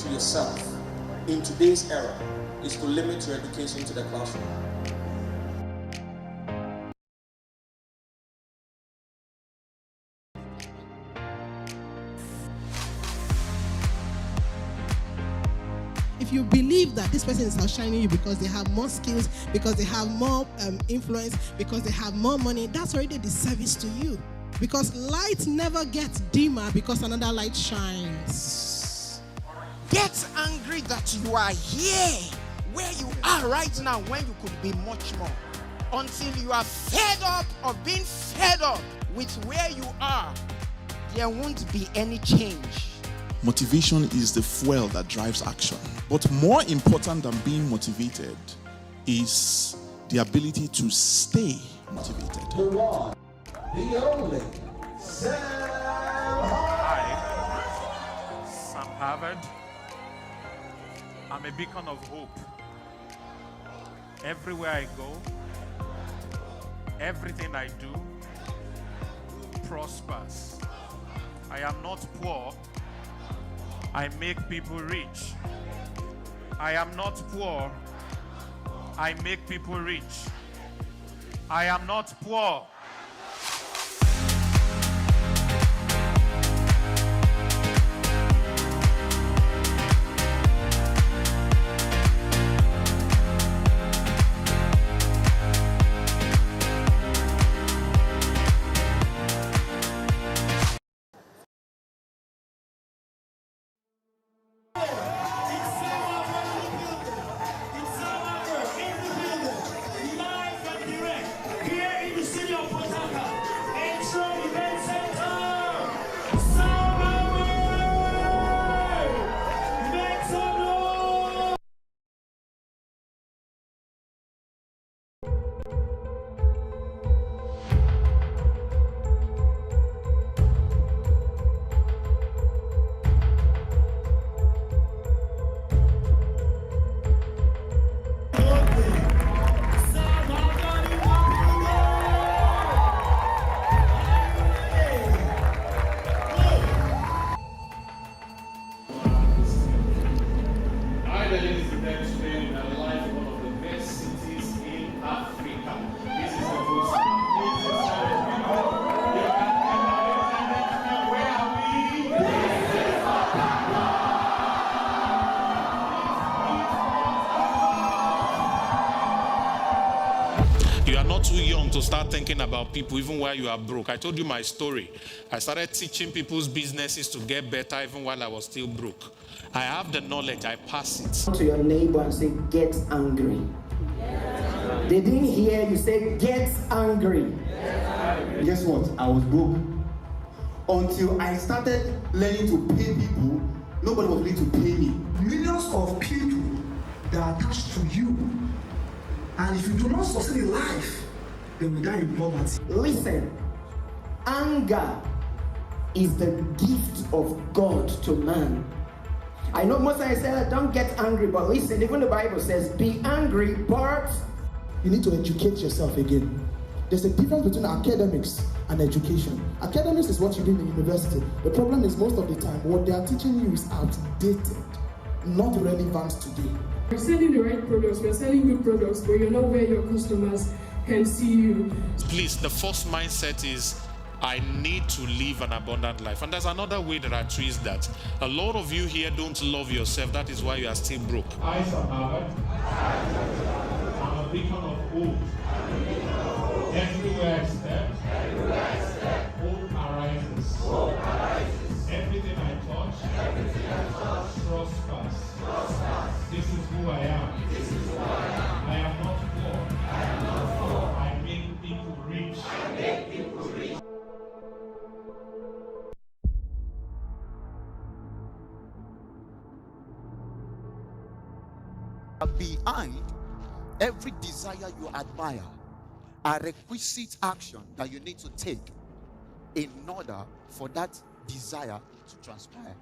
to yourself in today's era is to limit your education to the classroom. If you believe that this person is outshining you because they have more skills, because they have more influence, because they have more money, that's already a disservice to you. Because light never gets dimmer because another light shines. Get angry that you are here, where you are right now, when you could be much more. Until you are fed up of being fed up with where you are, there won't be any change. Motivation is the fuel that drives action. But more important than being motivated is the ability to stay motivated. The one, the only, Sam Harvard. I'm a beacon of hope. Everywhere I go, everything I do prospers. I am not poor. I make people rich. I am not poor. I make people rich. I am not poor. You are not too young to start thinking about people even while you are broke. I told you my story. I started teaching people's businesses to get better even while I was still broke. I have the knowledge, I pass it. To your neighbor and say, get angry. They didn't hear you say, get angry. Guess what? I was broke. Until I started learning to pay people, nobody was willing to pay me. millions of people that are attached to you. And if you do not succeed in life, they will die in poverty. Listen, anger is the gift of God to man. I know most times I say, don't get angry, but listen, even the Bible says, be angry, but you need to educate yourself again. There's a difference between academics and education. Academics is what you do in the university. The problem is most of the time, what they are teaching you is outdated, not relevant today. We're selling the right products, we're selling good products, but you're not where your customers can see you. Please, the first mindset is, I need to live an abundant life. And there's another way that I twist that. A lot of you here don't love yourself. That is why you are still broke. I, Sam Harvard, I'm a beacon of hope. Everywhere I step, hope arises. Everything I touch, prospers. This is who I am. I am not poor. I make people rich. Behind every desire you admire are requisite action that you need to take in order for that desire to transpire.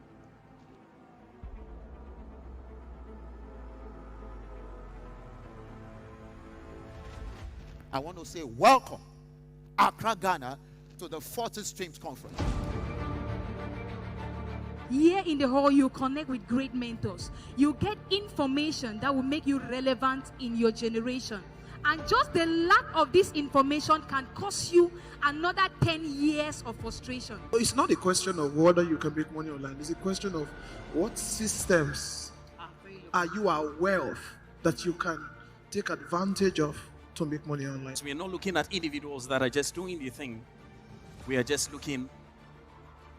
I want to say welcome, Accra, Ghana, to the 40 Streams Conference. Here in the hall, you connect with great mentors. You get information that will make you relevant in your generation. And just the lack of this information can cost you another 10 years of frustration. It's not a question of whether you can make money online. It's a question of what systems are you aware of that you can take advantage of to make money online. So we are not looking at individuals that are just doing the thing. We are just looking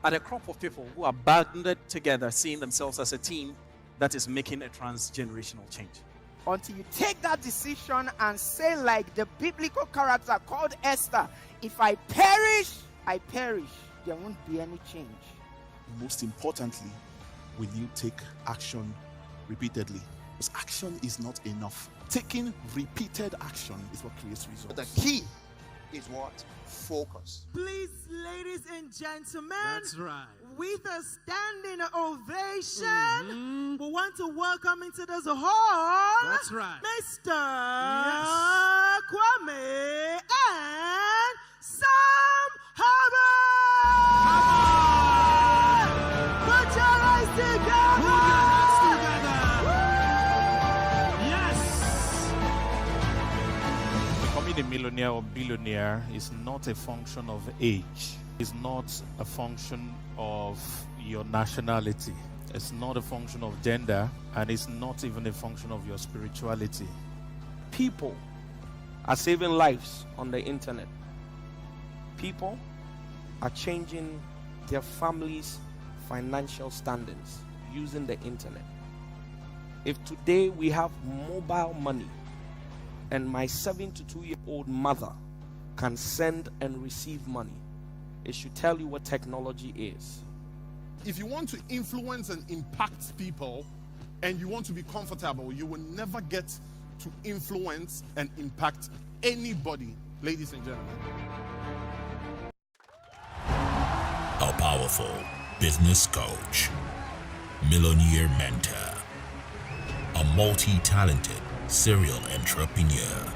at a crop of people who are banded together, seeing themselves as a team that is making a transgenerational change. Until you take that decision and say, like the biblical character called Esther, if I perish, there won't be any change. Most importantly, will you take action repeatedly? Because action is not enough. Taking repeated action is what creates results. The key is what? Focus. Please, ladies and gentlemen, That's right. with a standing ovation, we want to welcome into this hall, That's right. Mr. Kwame and Sam Harvard. Put your hands together. Becoming a millionaire or billionaire is not a function of age. It's not a function of your nationality. It's not a function of gender, and it's not even a function of your spirituality. People are saving lives on the internet. People are changing their families' financial standings using the internet. If today we have mobile money and my 72-year-old mother can send and receive money, it should tell you what technology is. If you want to influence and impact people and you want to be comfortable, you will never get to influence and impact anybody, ladies and gentlemen. A powerful business coach, millionaire mentor, a multi-talented serial entrepreneur,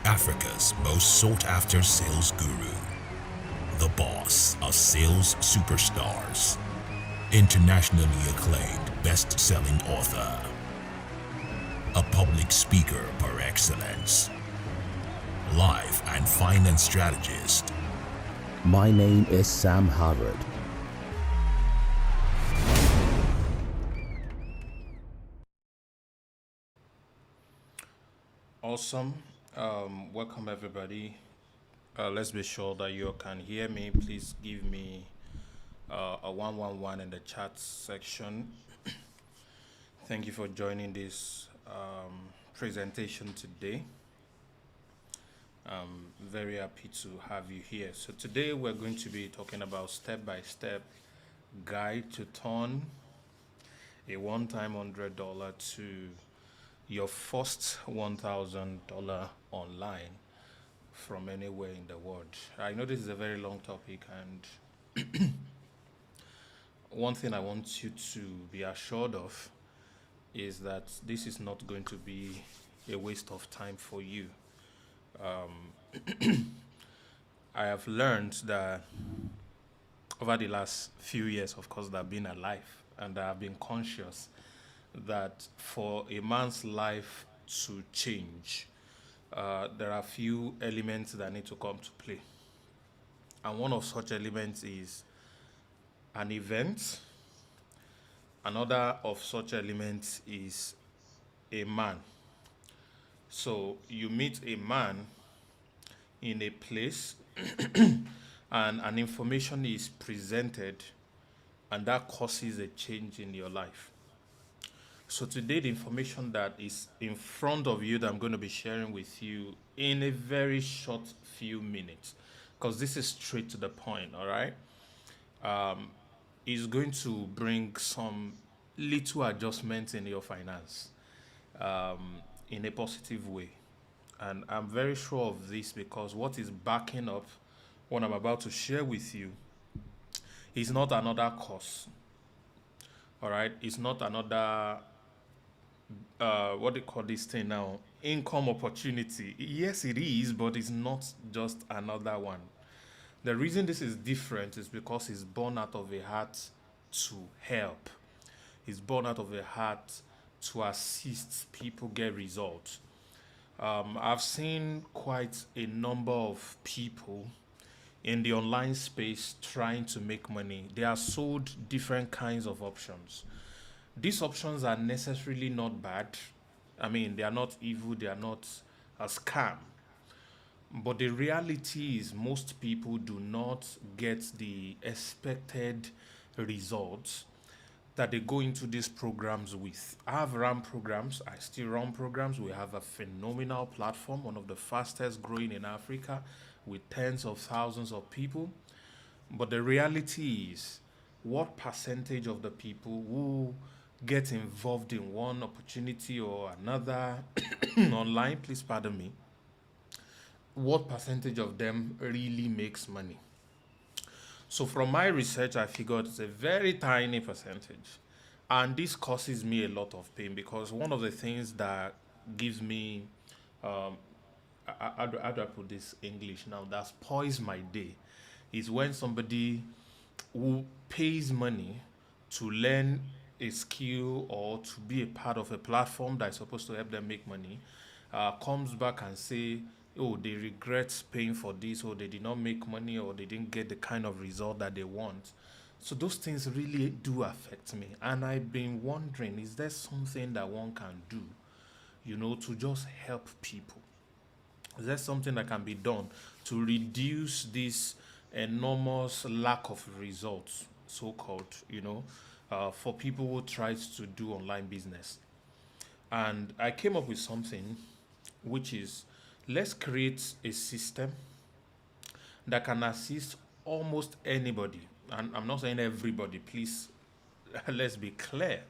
Africa's most sought-after sales guru, the boss of sales superstars, internationally acclaimed best-selling author, a public speaker par excellence, life and finance strategist. My name is Sam Harvard. Awesome. Welcome everybody. Let's be sure that you can hear me. Please give me a 111 in the chat section. Thank you for joining this presentation today. I'm very happy to have you here. So today we're going to be talking about step-by-step guide to turn a one-time $100 to your first $1,000 online from anywhere in the world. I know this is a very long topic, and one thing I want you to be assured of is that this is not going to be a waste of time for you. I have learned that over the last few years, of course, that I've been alive, and I have been conscious that for a man's life to change, there are a few elements that need to come to play. And one of such elements is an event. Another of such elements is a man. So you meet a man in a place and an information is presented, and that causes a change in your life. So today, the information that is in front of you that I'm going to be sharing with you in a very short few minutes, because this is straight to the point, all right, is going to bring some little adjustments in your finance in a positive way. And I'm very sure of this because what is backing up what I'm about to share with you is not another course, all right? It's not another what do you call this thing now? Income opportunity. Yes, it is, but it's not just another one. The reason this is different is because it's born out of a heart to help. It's born out of a heart to assist people get results. I've seen quite a number of people in the online space trying to make money. They are sold different kinds of options. These options are necessarily not bad. I mean, they are not evil, they are not a scam. But the reality is most people do not get the expected results that they go into these programs with. I've run programs, I still run programs. We have a phenomenal platform, one of the fastest growing in Africa, with tens of thousands of people. But the reality is, what percentage of the people who get involved in one opportunity or another online, please pardon me, what percentage of them really makes money? So from my research, I figured it's a very tiny percentage. And this causes me a lot of pain because one of the things that gives me, how do I put this English now, that spoils my day, is when somebody who pays money to learn a skill or to be a part of a platform that is supposed to help them make money, comes back and say, oh, they regret paying for this, or they did not make money, or they didn't get the kind of result that they want. So those things really do affect me. And I've been wondering, is there something that one can do, to just help people? Is there something that can be done to reduce this enormous lack of results, so-called, for people who tries to do online business? And I came up with something, which is, let's create a system that can assist almost anybody. And I'm not saying everybody, please, let's be clear.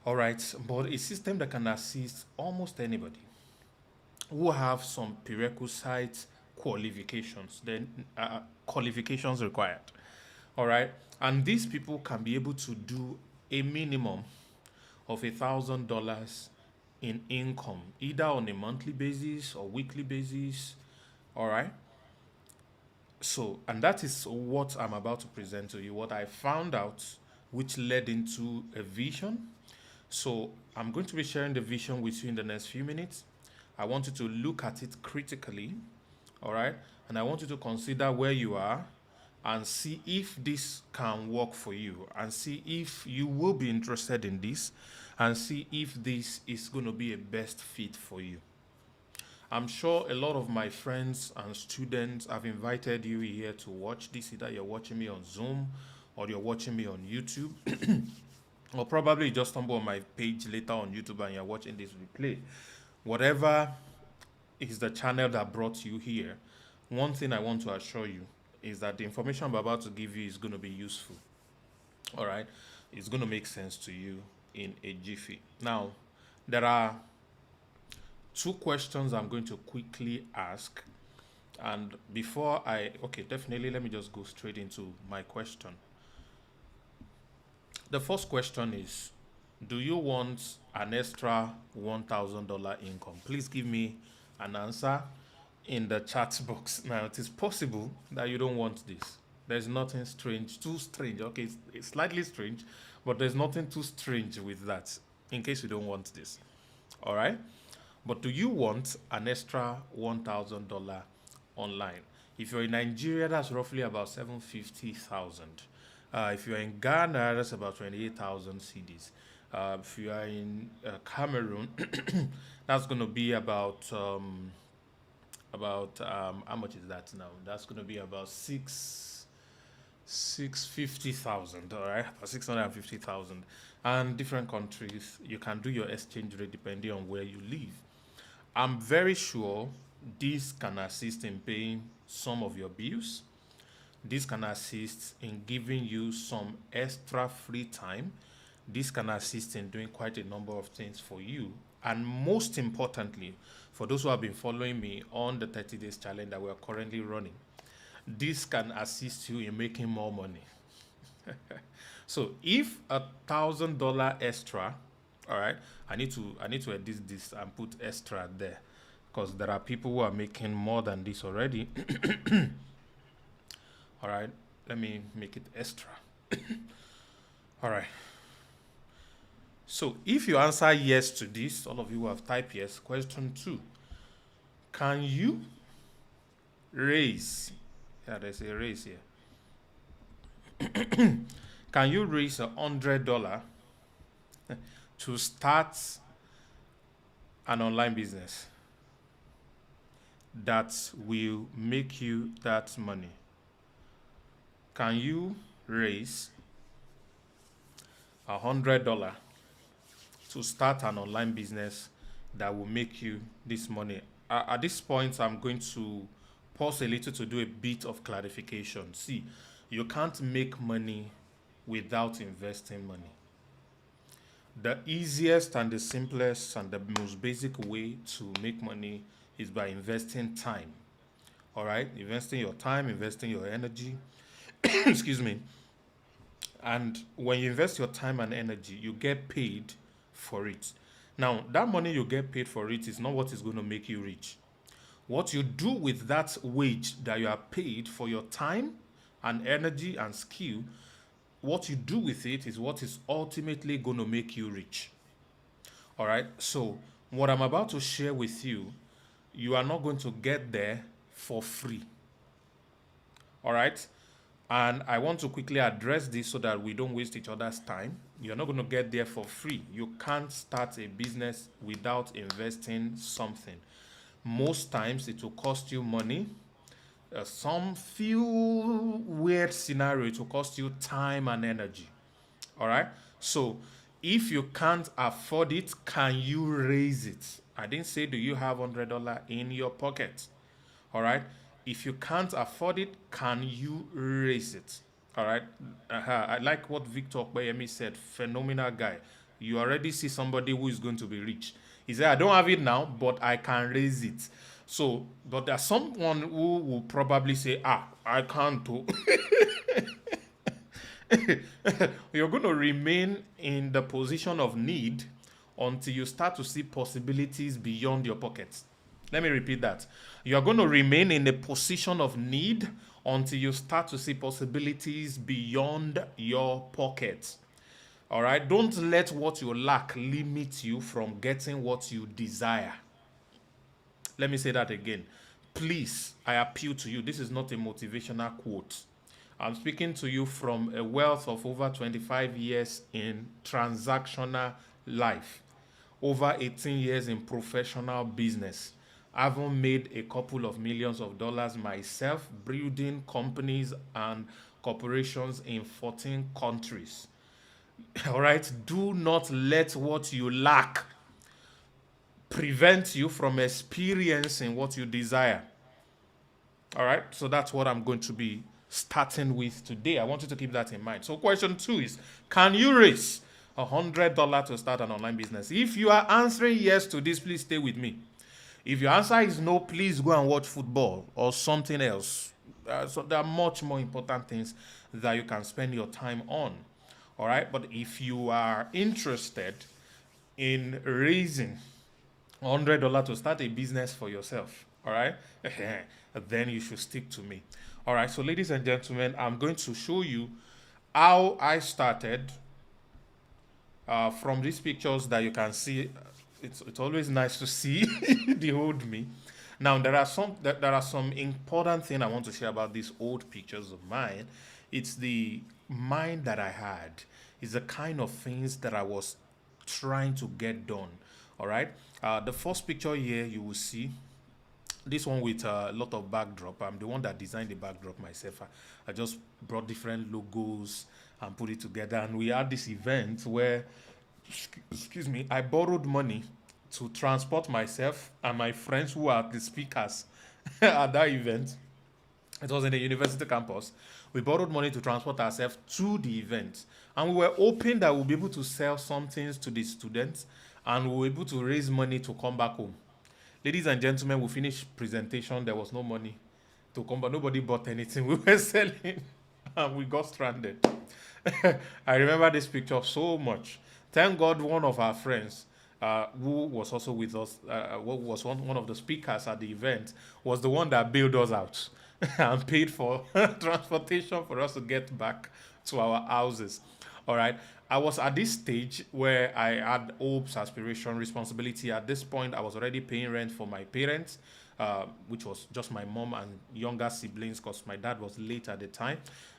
All right, but a system that can assist almost anybody who have some prerequisite qualifications, then qualifications required. All right, and these people can be able to do a minimum of $1,000 in income, either on a monthly basis or weekly basis. All right. So, and that is what I'm about to present to you, what I found out, which led into a vision. So I'm going to be sharing the vision with you in the next few minutes. I want you to look at it critically, all right? And I want you to consider where you are and see if this can work for you, and see if you will be interested in this, and see if this is going to be a best fit for you. I'm sure a lot of my friends and students have invited you here to watch this. Either you're watching me on Zoom or you're watching me on YouTube, or probably you just stumble on my page later on YouTube and you're watching this replay. Whatever is the channel that brought you here, one thing I want to assure you is that the information I'm about to give you is going to be useful. All right? It's going to make sense to you in a jiffy. Now, there are two questions I'm going to quickly ask. And before definitely let me just go straight into my question. The first question is, do you want an extra $1,000 income? Please give me an answer in the chat box. Now, it is possible that you don't want this. There's nothing too strange. Okay, it's slightly strange, but there's nothing too strange with that, in case you don't want this. All right? But do you want an extra $1,000 online? If you're in Nigeria, that's roughly about 750,000. If you're in Ghana, that's about 28,000 cedis. If you are in Cameroon, that's going to be about how much is that now? That's going to be about 650,000. All right, 650,000. And different countries, you can do your exchange rate depending on where you live. I'm very sure this can assist in paying some of your bills. This can assist in giving you some extra free time. This can assist in doing quite a number of things for you. And most importantly, for those who have been following me on the 30 days challenge that we are currently running, this can assist you in making more money. So if $1,000 extra, all right, I need to edit this and put extra there, because there are people who are making more than this already. All right, let me make it extra. All right. So if you answer yes to this, all of you who have typed yes, question 2. Can you raise, there's a raise here. Can you raise $100 to start an online business that will make you that money? Can you raise $100 to start an online business that will make you this money? At this point, I'm going to pause a little to do a bit of clarification. See, you can't make money without investing money. The easiest and the simplest and the most basic way to make money is by investing time. All right? Investing your time, investing your energy. Excuse me. And when you invest your time and energy, you get paid for it. Now, that money you get paid for it is not what is going to make you rich. What you do with that wage that you are paid for your time and energy and skill, what you do with it is what is ultimately going to make you rich. All right? So, what I'm about to share with you, you are not going to get there for free. All right? And I want to quickly address this so that we don't waste each other's time. You're not going to get there for free. You can't start a business without investing something. Most times it will cost you money. Some few weird scenario, it will cost you time and energy. All right? So if you can't afford it, can you raise it? I didn't say do you have $100 in your pocket. All right? If you can't afford it, can you raise it? All right? I like what Victor Okpeyemi said. Phenomenal guy. You already see somebody who is going to be rich. He said, I don't have it now, but I can raise it. So, but there's someone who will probably say, I can't do. You're going to remain in the position of need until you start to see possibilities beyond your pockets. Let me repeat that. You are going to remain in a position of need until you start to see possibilities beyond your pockets. All right? Don't let what you lack limit you from getting what you desire. Let me say that again. Please, I appeal to you. This is not a motivational quote. I'm speaking to you from a wealth of over 25 years in transactional life, over 18 years in professional business. I haven't made a couple of millions of dollars myself, building companies and corporations in 14 countries. All right? Do not let what you lack prevent you from experiencing what you desire. All right? So that's what I'm going to be starting with today. I want you to keep that in mind. So question 2 is, can you raise $100 to start an online business? If you are answering yes to this, please stay with me. If your answer is no, please go and watch football or something else. So there are much more important things that you can spend your time on. All right? But if you are interested in raising $100 to start a business for yourself, all right, then you should stick to me. All right, so ladies and gentlemen, I'm going to show you how I started from these pictures that you can see. It's always nice to see the old me. Now, there are some important things I want to share about these old pictures of mine. It's the mind that I had. It's the kind of things that I was trying to get done. All right. The first picture here, you will see this one with a lot of backdrop. I'm the one that designed the backdrop myself. I just brought different logos and put it together. And we had this event where, excuse me, I borrowed money to transport myself and my friends who are the speakers at that event. It was in the university campus. We borrowed money to transport ourselves to the event. And we were hoping that we'll be able to sell some things to the students and we were able to raise money to come back home. Ladies and gentlemen, we finished presentation. There was no money to come back. Nobody bought anything. We were selling and we got stranded. I remember this picture so much. Thank God one of our friends who was also with us, was one of the speakers at the event, was the one that bailed us out and paid for transportation for us to get back to our houses. All right. I was at this stage where I had hopes, aspiration, responsibility. At this point, I was already paying rent for my parents, which was just my mom and younger siblings, because my dad was late at the time.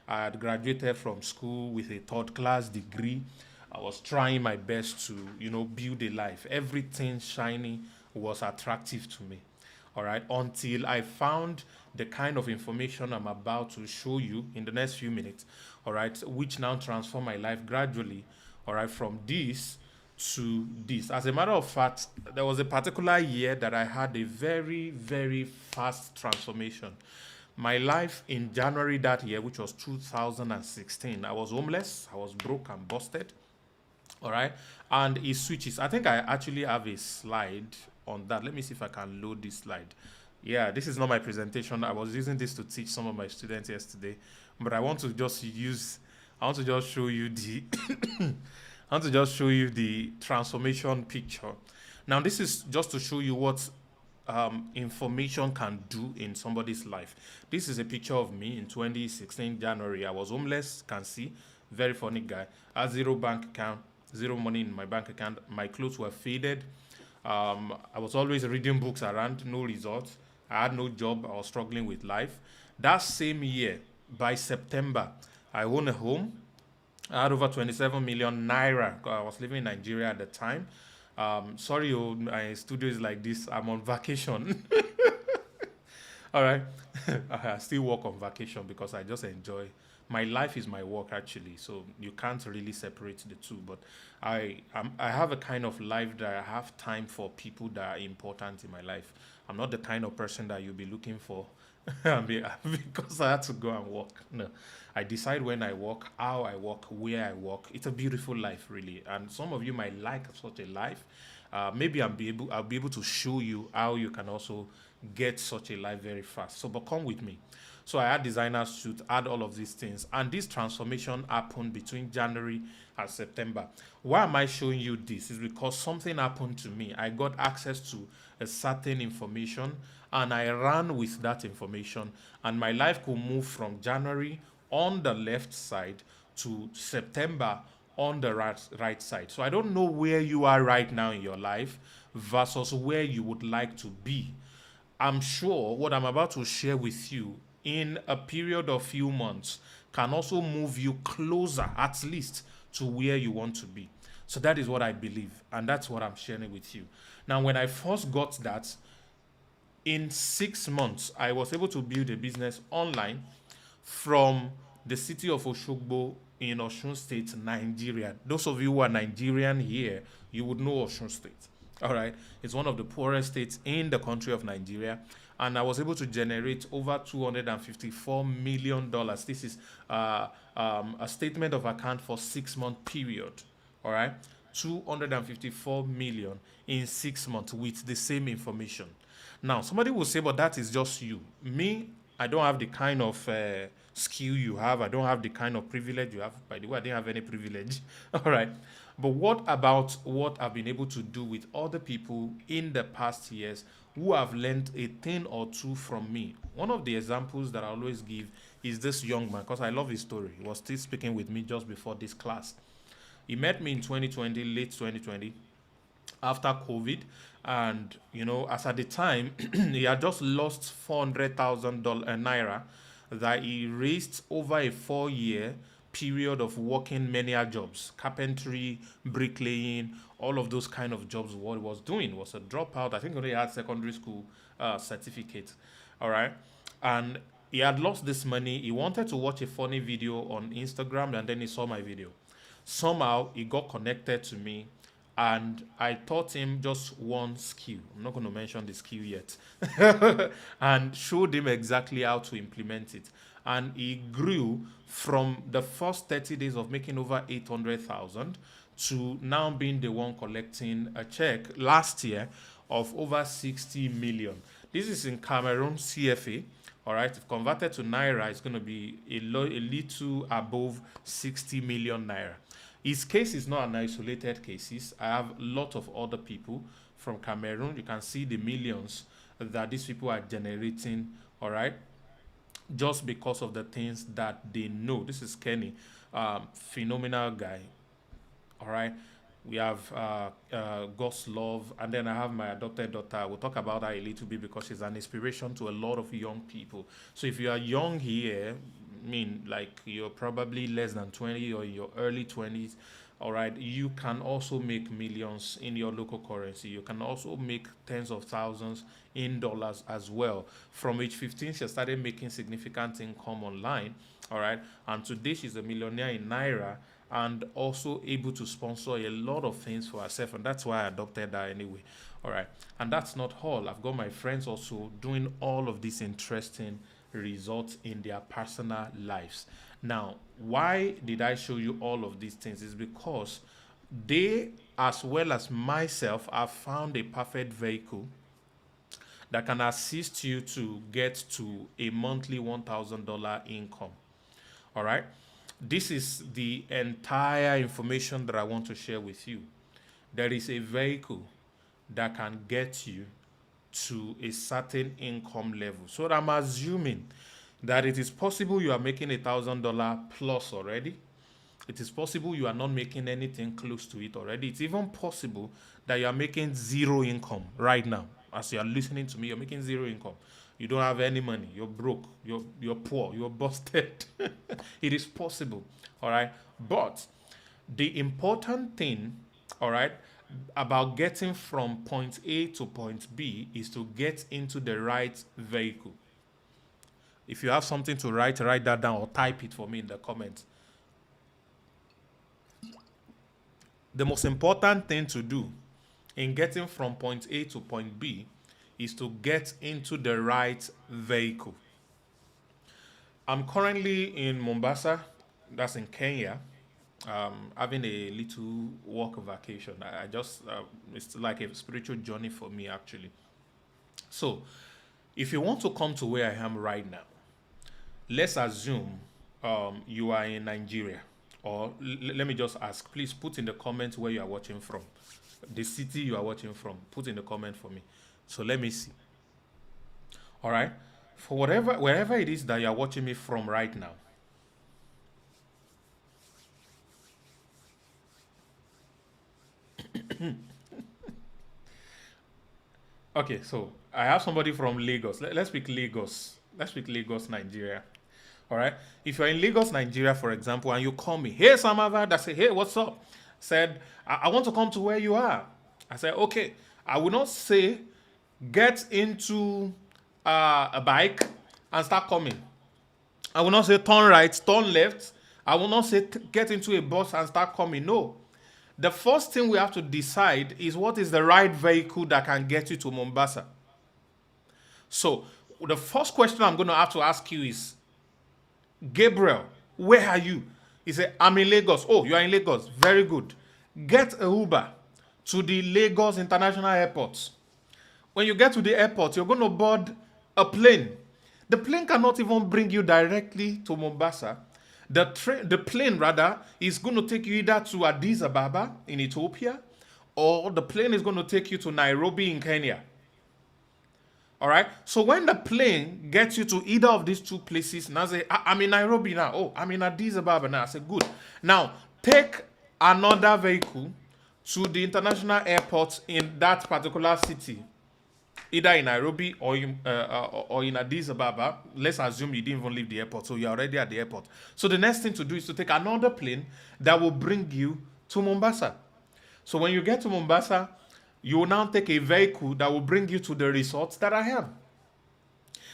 I had graduated from school with a third class degree. I was trying my best to, build a life. Everything shiny was attractive to me. All right, until I found the kind of information I'm about to show you in the next few minutes, all right, which now transformed my life gradually, all right, from this to this. As a matter of fact, there was a particular year that I had a very, very fast transformation. My life in January that year, which was 2016, I was homeless, I was broke and busted, all right, and it switches. I think I actually have a slide on that. Let me see if I can load this slide. Yeah, this is not my presentation. I was using this to teach some of my students yesterday, but I want to just show you the I want to just show you the transformation picture. Now, this is just to show you what information can do in somebody's life. This is a picture of me in 2016 January. I was homeless, can see, very funny guy. I had zero bank account, zero money in my bank account. My clothes were faded. I was always reading books around, no results. I had no job. I was struggling with life. That same year, by September, I owned a home. I had over 27 million naira. I was living in Nigeria at the time. Sorry, my studio is like this. I'm on vacation. All right. I still work on vacation because I just enjoy. My life is my work, actually, so you can't really separate the two. But I have a kind of life that I have time for people that are important in my life. I'm not the kind of person that you'll be looking for because I had to go and work. No, I decide when I work, how I work, where I work. It's a beautiful life, really. And some of you might like such a life. Maybe I'll be able to show you how you can also get such a life very fast. So, but come with me. So I had designer suit, had all of these things. And this transformation happened between January and September. Why am I showing you this? Is because something happened to me. I got access to a certain information and I ran with that information. And my life could move from January on the left side to September on the right side. So I don't know where you are right now in your life versus where you would like to be. I'm sure what I'm about to share with you in a period of few months can also move you closer, at least, to where you want to be. So that is what I believe, and that's what I'm sharing with you. Now, when I first got that, in 6 months, I was able to build a business online from the city of Oshogbo in Osun State, Nigeria. Those of you who are Nigerian here, you would know Osun State. All right. It's one of the poorest states in the country of Nigeria. And I was able to generate over $254 million. This is a statement of account for 6-month period. All right. 254 million in 6 months with the same information. Now, somebody will say, but that is just you. Me, I don't have the kind of skill you have. I don't have the kind of privilege you have. By the way, I didn't have any privilege. All right. But what about what I've been able to do with other people in the past years who have learned a thing or two from me? One of the examples that I always give is this young man, because I love his story. He was still speaking with me just before this class. He met me in 2020, late 2020, after COVID. And, as at the time, he had just lost 400,000 naira that he raised over a 4-year period of working many jobs, carpentry, bricklaying, all of those kind of jobs. What he was doing was a dropout. I think he only had secondary school certificate. All right. And he had lost this money. He wanted to watch a funny video on Instagram, and then he saw my video. Somehow he got connected to me, and I taught him just one skill. I'm not going to mention the skill yet. And showed him exactly how to implement it. And he grew from the first 30 days of making over 800,000 to now being the one collecting a check last year of over 60 million. This is in Cameroon CFA. All right, if converted to naira, it's going to be a little above 60 million naira. His case is not an isolated case. I have a lot of other people from Cameroon. You can see the millions that these people are generating, all right, just because of the things that they know. This is Kenny phenomenal guy. All right. We have God's love, and then I have my adopted daughter. We'll talk about her a little bit because she's an inspiration to a lot of young people. So if you are young here, I mean, like you're probably less than 20 or in your early 20s, all right, you can also make millions in your local currency. You can also make tens of thousands in dollars as well. From age 15, she started making significant income online, all right, and today she's a millionaire in Naira, and also able to sponsor a lot of things for herself, and that's why I adopted her anyway. All right, and that's not all. I've got my friends also doing all of these interesting results in their personal lives. Now, why did I show you all of these things? Is because they, as well as myself, have found a perfect vehicle that can assist you to get to a monthly $1,000 income. All right. This is the entire information that I want to share with you. There is a vehicle that can get you to a certain income level. So I'm assuming that it is possible you are making $1,000 plus already. It is possible you are not making anything close to it already. It's even possible that you are making zero income right now. As you are listening to me, you're making zero income. You don't have any money. You're broke. You're poor. You're busted. It is possible. All right. But the important thing, all right, about getting from point A to point B is to get into the right vehicle. If you have something to write that down or type it for me in the comments. The most important thing to do in getting from point A to point B is to get into the right vehicle. I'm currently in Mombasa, that's in Kenya, having a little work vacation. I just, it's like a spiritual journey for me actually. So, if you want to come to where I am right now, let's assume you are in Nigeria, or let me just ask, please put in the comments where you are watching from, the city you are watching from, put in the comment for me. So let me see. All right. For wherever it is that you are watching me from right now. Okay, so I have somebody from Lagos. Let's pick Lagos. Let's pick Lagos, Nigeria. All right. If you're in Lagos, Nigeria, for example, and you call me, hey, Samavad, I say, hey, what's up? Said, I want to come to where you are. I said, okay. I will not say, get into a bike and start coming. I will not say turn right, turn left. I will not say get into a bus and start coming. No. The first thing we have to decide is what is the right vehicle that can get you to Mombasa. So the first question I'm going to have to ask you is, Gabriel, where are you? He said, I'm in Lagos. Oh, you are in Lagos. Very good. Get a Uber to the Lagos International Airport. When you get to the airport, you're going to board a plane. The plane cannot even bring you directly to Mombasa. The plane, rather, is going to take you either to Addis Ababa in Ethiopia, or the plane is going to take you to Nairobi in Kenya. All right? So when the plane gets you to either of these two places, now say, I'm in Nairobi now. Oh, I'm in Addis Ababa now. I say, good. Now, take another vehicle to the international airport in that particular city, either in Nairobi or in Addis Ababa. Let's assume you didn't even leave the airport, so you're already at the airport. So the next thing to do is to take another plane that will bring you to Mombasa. So when you get to Mombasa, you will now take a vehicle that will bring you to the resort that I have.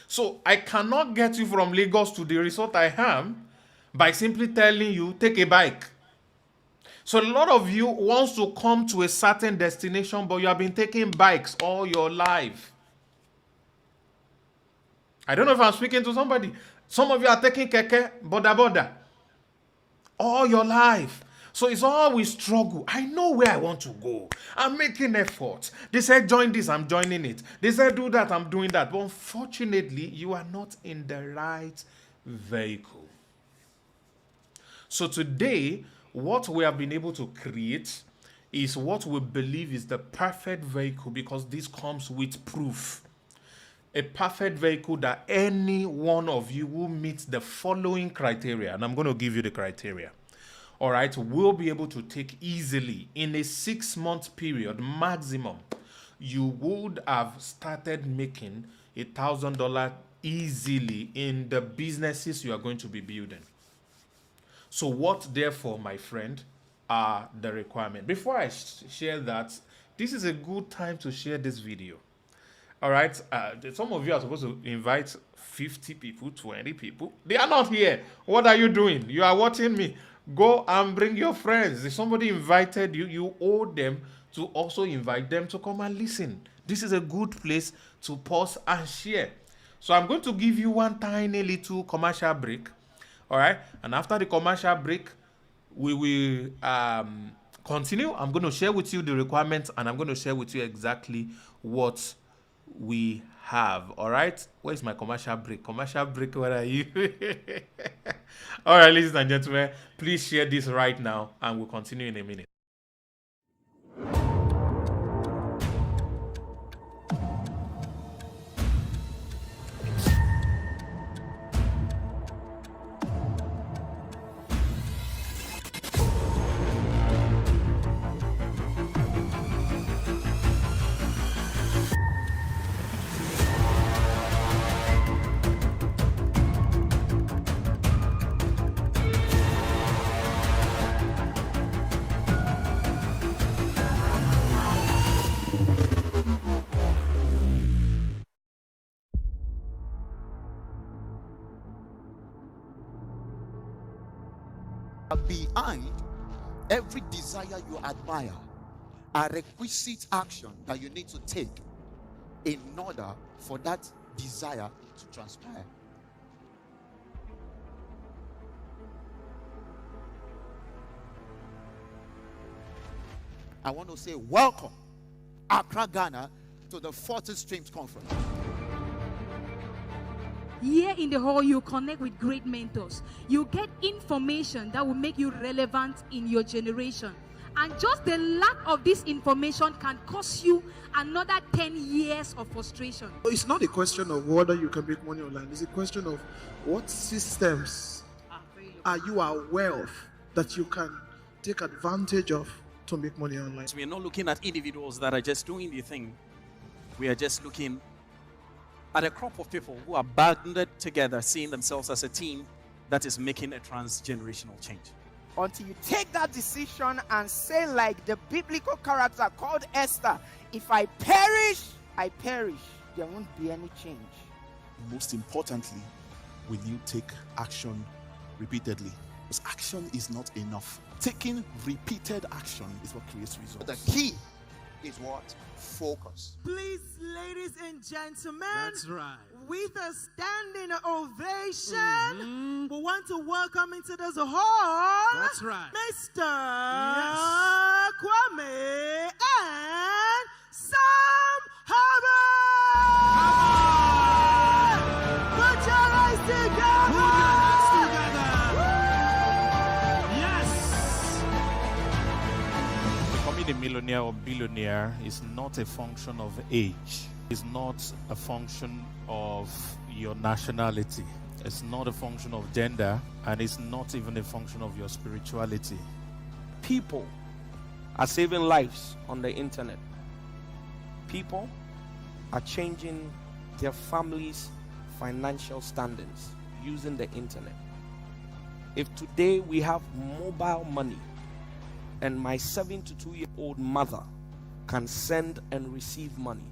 So I cannot get you from Lagos to the resort I am by simply telling you, take a bike. So a lot of you wants to come to a certain destination, but you have been taking bikes all your life. I don't know if I'm speaking to somebody. Some of you are taking keke, boda, all your life. So it's always struggle. I know where I want to go. I'm making effort. They said join this, I'm joining it. They said do that, I'm doing that. But unfortunately, you are not in the right vehicle. So today, what we have been able to create is what we believe is the perfect vehicle, because this comes with proof. A perfect vehicle that any one of you will meet the following criteria. And I'm going to give you the criteria. all right, will be able to take easily in a 6-month period maximum. You would have started making $1,000 easily in the businesses you are going to be building. So what, therefore, my friend, are the requirements? Before I share that, this is a good time to share this video. All right, some of you are supposed to invite 50 people, 20 people. They are not here. What are you doing? You are watching me. Go and bring your friends. If somebody invited you, you owe them to also invite them to come and listen. This is a good place to pause and share. So I'm going to give you one tiny little commercial break. All right, and after the commercial break, we will continue. I'm going to share with you the requirements, and I'm going to share with you exactly what we have. All right, where's my commercial break? Commercial break, where are you? All right, ladies and gentlemen, please share this right now, and we'll continue in a minute. Behind every desire you admire are requisite action that you need to take in order for that desire to transpire. I want to say welcome, Accra, Ghana, to the 40 Streams Conference. Here in the hall, you connect with great mentors. You get information that will make you relevant in your generation. And just the lack of this information can cost you another 10 years of frustration. It's not a question of whether you can make money online. It's a question of what systems are you aware of that you can take advantage of to make money online. So we are not looking at individuals that are just doing the thing. We are just looking at a crop of people who are banded together, seeing themselves as a team that is making a transgenerational change. Until you take that decision and say, like the biblical character called Esther, if I perish, I perish. There won't be any change. Most importantly, will you take action repeatedly? Because action is not enough. Taking repeated action is what creates results. The key is what? Focus. Please, ladies and gentlemen, That's right. with a standing ovation, we want to welcome into this hall, That's right. Mr. Kwame and Sam Harvard. Put your hands together. Becoming a millionaire or billionaire is not a function of age. It's not a function of your nationality. It's not a function of gender, and it's not even a function of your spirituality. People are saving lives on the internet. People are changing their families' financial standings using the internet. If today we have mobile money and my 72-year-old mother can send and receive money,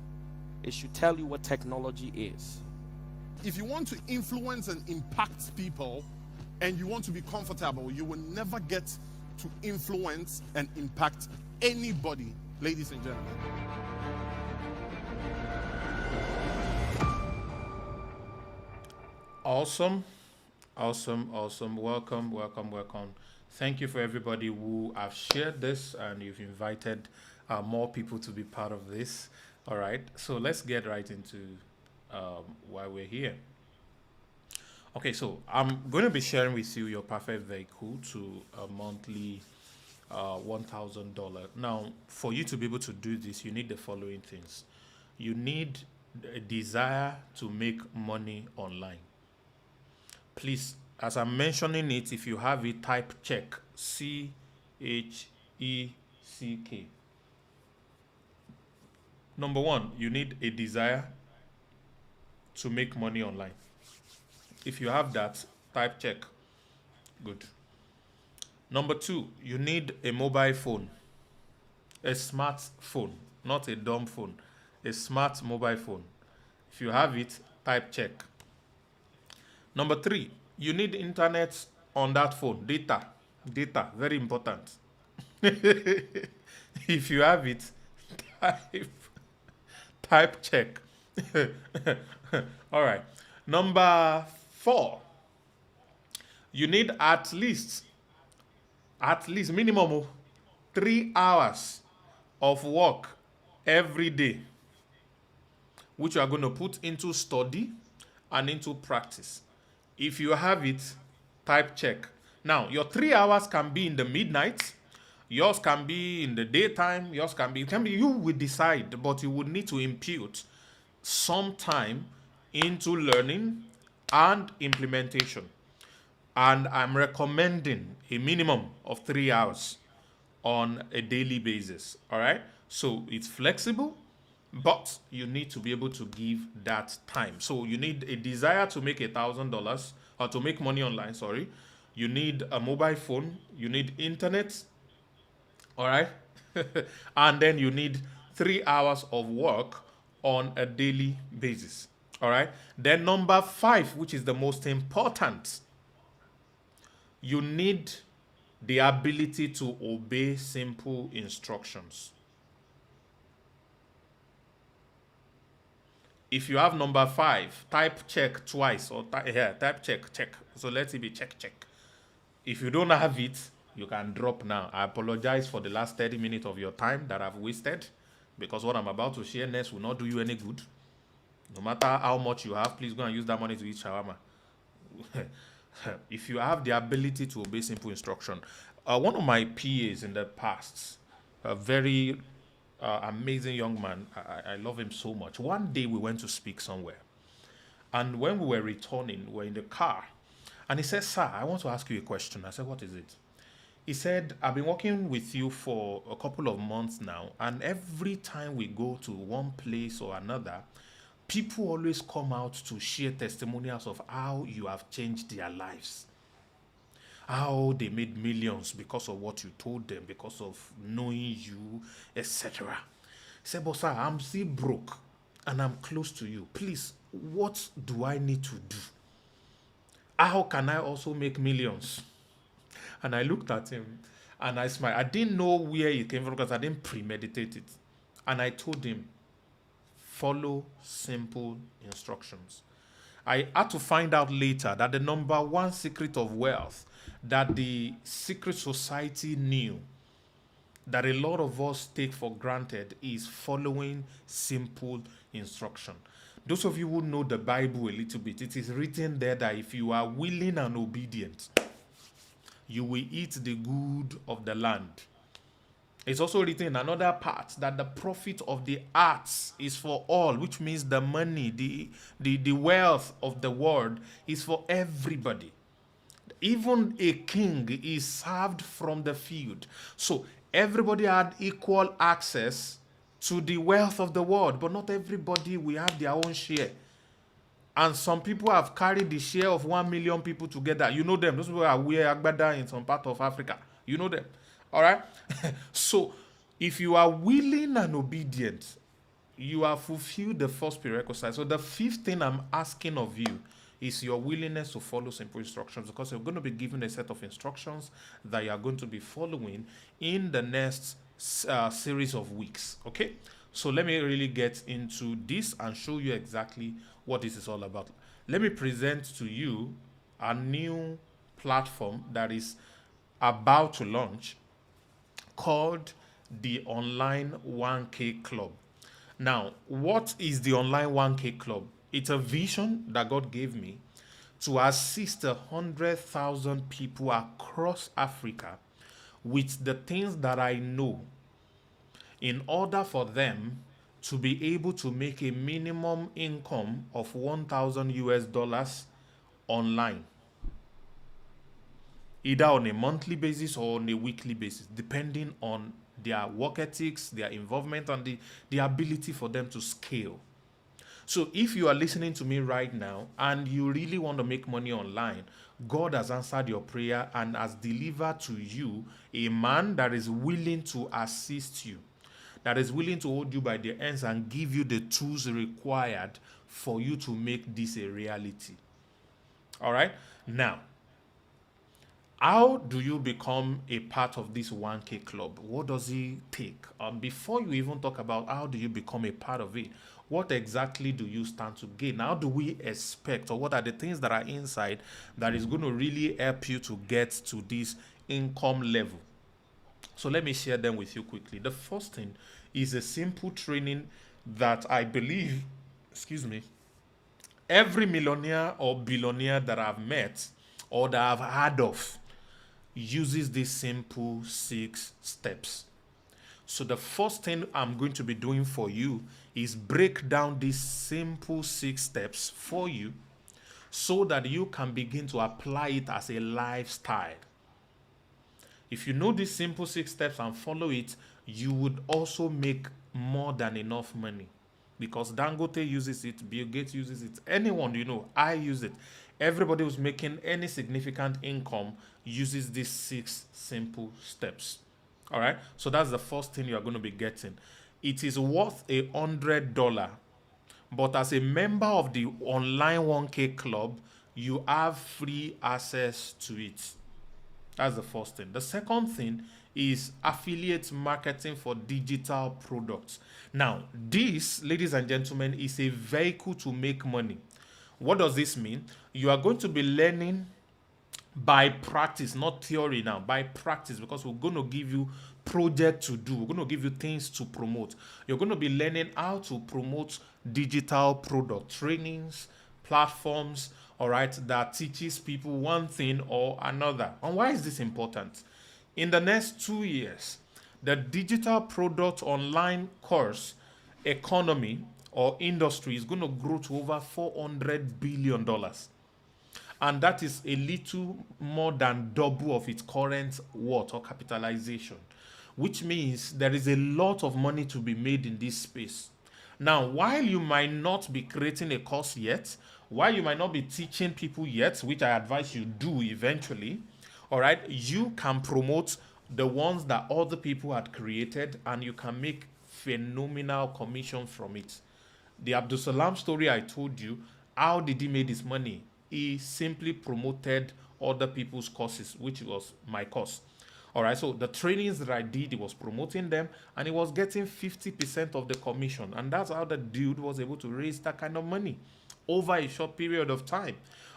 it should tell you what technology is. If you want to influence and impact people and you want to be comfortable, you will never get to influence and impact anybody, ladies and gentlemen. Awesome. Welcome. Thank you for everybody who have shared this and you've invited more people to be part of this. All right, so let's get right into why we're here. Okay, so I'm going to be sharing with you your perfect vehicle to a monthly $1,000. Now, for you to be able to do this, you need the following things. You need a desire to make money online. Please as I'm mentioning it, if you have it, type check. CHECK. Number one, you need a desire to make money online. If you have that, type check. Good. Number two, you need a mobile phone. A smart phone, not a dumb phone. A smart mobile phone. If you have it, type check. Number three, you need internet on that phone. Data. Data, very important. If you have it, type check. All right. Number four, you need at least minimum 3 hours of work every day, which you are going to put into study and into practice. If you have it, type check. Now, your 3 hours can be in the midnight, yours can be in the daytime, yours can be, you will decide, but you would need to impute some time into learning and implementation. And I'm recommending a minimum of 3 hours on a daily basis. All right. So it's flexible, but you need to be able to give that time. So you need a desire to make $1,000 or to make money online. Sorry. You need a mobile phone. You need internet. All right. And then you need 3 hours of work on a daily basis. All right. Then number 5, which is the most important, you need the ability to obey simple instructions. If you have number 5, type check twice or type check. So let it be check. If you don't have it, you can drop now. I apologize for the last 30 minutes of your time that I've wasted, because what I'm about to share next will not do you any good. No matter how much you have, please go and use that money to eat shawarma. If you have the ability to obey simple instruction. One of my PAs in the past, a very amazing young man, I love him so much. One day we went to speak somewhere. And when we were returning, we were in the car. And he said, "Sir, I want to ask you a question." I said, "What is it?" He said, "I've been working with you for a couple of months now. And every time we go to one place or another, people always come out to share testimonials of how you have changed their lives. How they made millions because of what you told them, because of knowing you, etc." He said, "But sir, I'm still broke and I'm close to you. Please, what do I need to do? How can I also make millions?" And I looked at him and I smiled. I didn't know where it came from because I didn't premeditate it. And I told him, follow simple instructions. I had to find out later that the number one secret of wealth that the secret society knew that a lot of us take for granted is following simple instruction. Those of you who know the Bible a little bit, it is written there that if you are willing and obedient, you will eat the good of the land. It's also written in another part that the profit of the arts is for all, which means the money, the wealth of the world is for everybody. Even a king is served from the field. So everybody had equal access to the wealth of the world, but not everybody will have their own share. And some people have carried the share of 1 million people together. You know them. Those people are wear agbada in some part of Africa. You know them. All right? So if you are willing and obedient, you have fulfilled the first prerequisite. So the 5th thing I'm asking of you is your willingness to follow simple instructions, because you're going to be given a set of instructions that you are going to be following in the next series of weeks. Okay? So let me really get into this and show you exactly what this is all about. Let me present to you a new platform that is about to launch called the Online1kclub. Now, what is the Online1kclub? It's a vision that God gave me to assist 100,000 people across Africa with the things that I know in order for them to be able to make a minimum income of $1,000 online. either on a monthly basis or on a weekly basis, depending on their work ethics, their involvement, and the ability for them to scale. So if you are listening to me right now and you really want to make money online, God has answered your prayer and has delivered to you a man that is willing to assist you, that is willing to hold you by the hands and give you the tools required for you to make this a reality. All right? Now, how do you become a part of this 1K club? What does it take? Before you even talk about how do you become a part of it, what exactly do you stand to gain? How do we expect, or what are the things that are inside that is going to really help you to get to this income level? So let me share them with you quickly. The first thing is a simple training that I believe, every millionaire or billionaire that I've met or that I've heard of uses these simple 6 steps. So the first thing I'm going to be doing for you is break down these simple 6 steps for you so that you can begin to apply it as a lifestyle. If you know these simple 6 steps and follow it, you would also make more than enough money. Because Dangote uses it, Bill Gates uses it, anyone you know, I use it. Everybody who's making any significant income uses these 6 simple steps. All right, so that's the first thing you're going to be getting. It is worth $100, but as a member of the Online 1K Club, you have free access to it. That's the first thing. The second thing is affiliate marketing for digital products. Now, this, ladies and gentlemen, is a vehicle to make money. What does this mean? You are going to be learning by practice, not theory now, by practice, because we're going to give you projects to do. We're going to give you things to promote. You're going to be learning how to promote digital product trainings, platforms, all right, that teaches people one thing or another. And why is this important? In the next 2 years, the digital product online course economy or industry is going to grow to over $400 billion. And that is a little more than double of its current worth or capitalization, which means there is a lot of money to be made in this space. Now, while you might not be creating a course yet, while you might not be teaching people yet, which I advise you do eventually, all right, you can promote the ones that other people had created and you can make phenomenal commission from it. The Abdul Salam story I told you, how did he make his money? He simply promoted other people's courses, which was my course. All right, so the trainings that I did, he was promoting them and he was getting 50% of the commission. And that's how the dude was able to raise that kind of money over a short period of time.